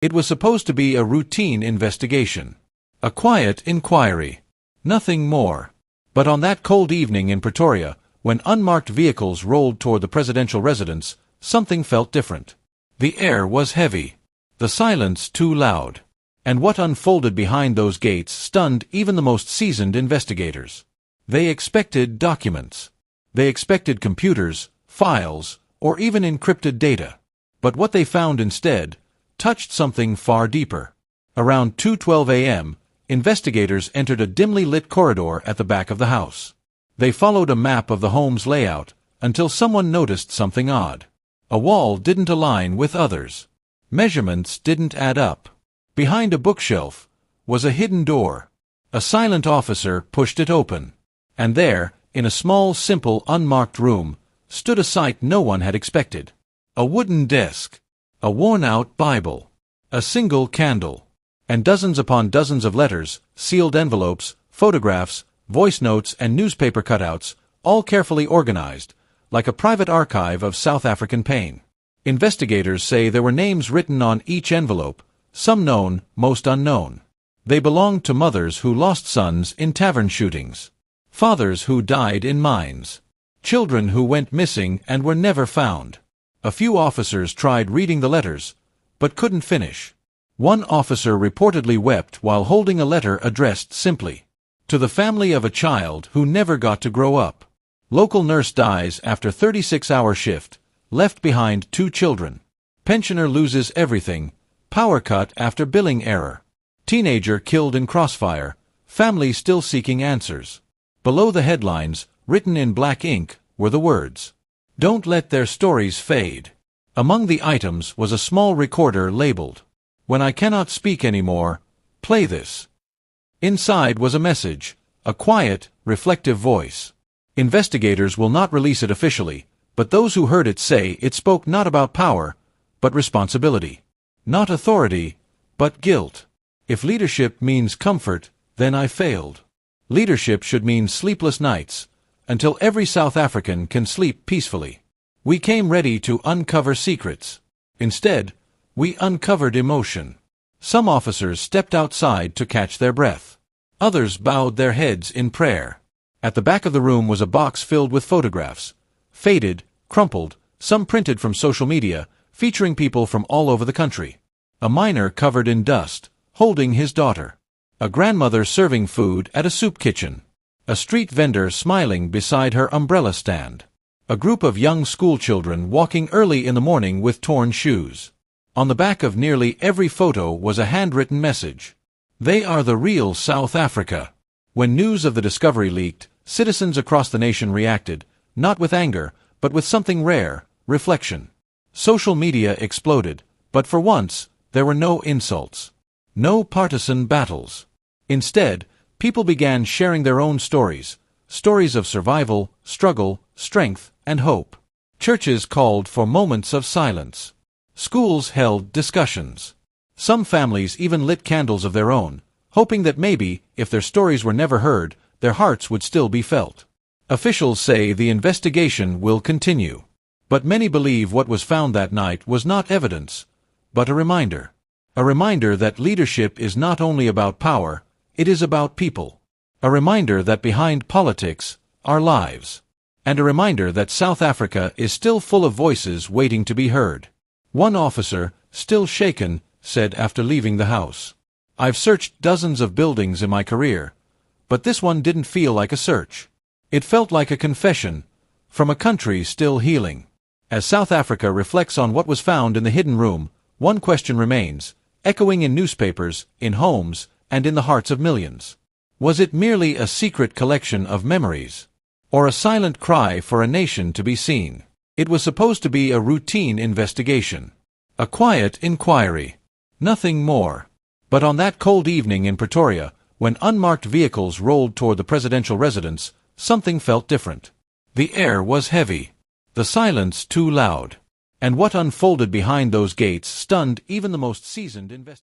It was supposed to be a routine investigation. A quiet inquiry. Nothing more. But on that cold evening in Pretoria, when unmarked vehicles rolled toward the presidential residence, something felt different. The air was heavy. The silence too loud. And what unfolded behind those gates stunned even the most seasoned investigators. They expected documents. They expected computers, files, or even encrypted data. But what they found instead touched something far deeper. Around 2:12 a.m., investigators entered a dimly lit corridor at the back of the house. They followed a map of the home's layout until someone noticed something odd. A wall didn't align with others. Measurements didn't add up. Behind a bookshelf was a hidden door. A silent officer pushed it open. And there, in a small, simple, unmarked room, stood a sight no one had expected. A wooden desk. A worn-out Bible. A single candle. And dozens upon dozens of letters, sealed envelopes, photographs, voice notes, and newspaper cutouts, all carefully organized, like a private archive of South African pain. Investigators say there were names written on each envelope, some known, most unknown. They belonged to mothers who lost sons in tavern shootings, fathers who died in mines, children who went missing and were never found. A few officers tried reading the letters, but couldn't finish. One officer reportedly wept while holding a letter addressed simply, "To the family of a child who never got to grow up. Local nurse dies after 36-hour shift, left behind 2 children. Pensioner loses everything, power cut after billing error. Teenager killed in crossfire, family still seeking answers." Below the headlines, written in black ink, were the words, "Don't let their stories fade." Among the items was a small recorder labeled, "When I cannot speak anymore, play this." Inside was a message, a quiet, reflective voice. Investigators will not release it officially, but those who heard it say it spoke not about power, but responsibility. Not authority, but guilt. If leadership means comfort, then I failed. Leadership should mean sleepless nights, until every South African can sleep peacefully. We came ready to uncover secrets. Instead, we uncovered emotion. Some officers stepped outside to catch their breath. Others bowed their heads in prayer. At the back of the room was a box filled with photographs, faded, crumpled, some printed from social media, featuring people from all over the country. A miner covered in dust, holding his daughter. A grandmother serving food at a soup kitchen. A street vendor smiling beside her umbrella stand. A group of young schoolchildren walking early in the morning with torn shoes. On the back of nearly every photo was a handwritten message. "They are the real South Africa." When news of the discovery leaked, citizens across the nation reacted, not with anger, but with something rare, reflection. Social media exploded, but for once, there were no insults. No partisan battles. Instead, people began sharing their own stories, stories of survival, struggle, strength, and hope. Churches called for moments of silence. Schools held discussions. Some families even lit candles of their own, hoping that maybe, if their stories were never heard, their hearts would still be felt. Officials say the investigation will continue. But many believe what was found that night was not evidence, but a reminder. A reminder that leadership is not only about power, it is about people. A reminder that behind politics are lives. And a reminder that South Africa is still full of voices waiting to be heard. One officer, still shaken, said after leaving the house, "I've searched dozens of buildings in my career, but this one didn't feel like a search. It felt like a confession, from a country still healing." As South Africa reflects on what was found in the hidden room, one question remains, echoing in newspapers, in homes, and in the hearts of millions. Was it merely a secret collection of memories? Or a silent cry for a nation to be seen? It was supposed to be a routine investigation. A quiet inquiry. Nothing more. But on that cold evening in Pretoria, when unmarked vehicles rolled toward the presidential residence, something felt different. The air was heavy. The silence too loud. And what unfolded behind those gates stunned even the most seasoned investigators.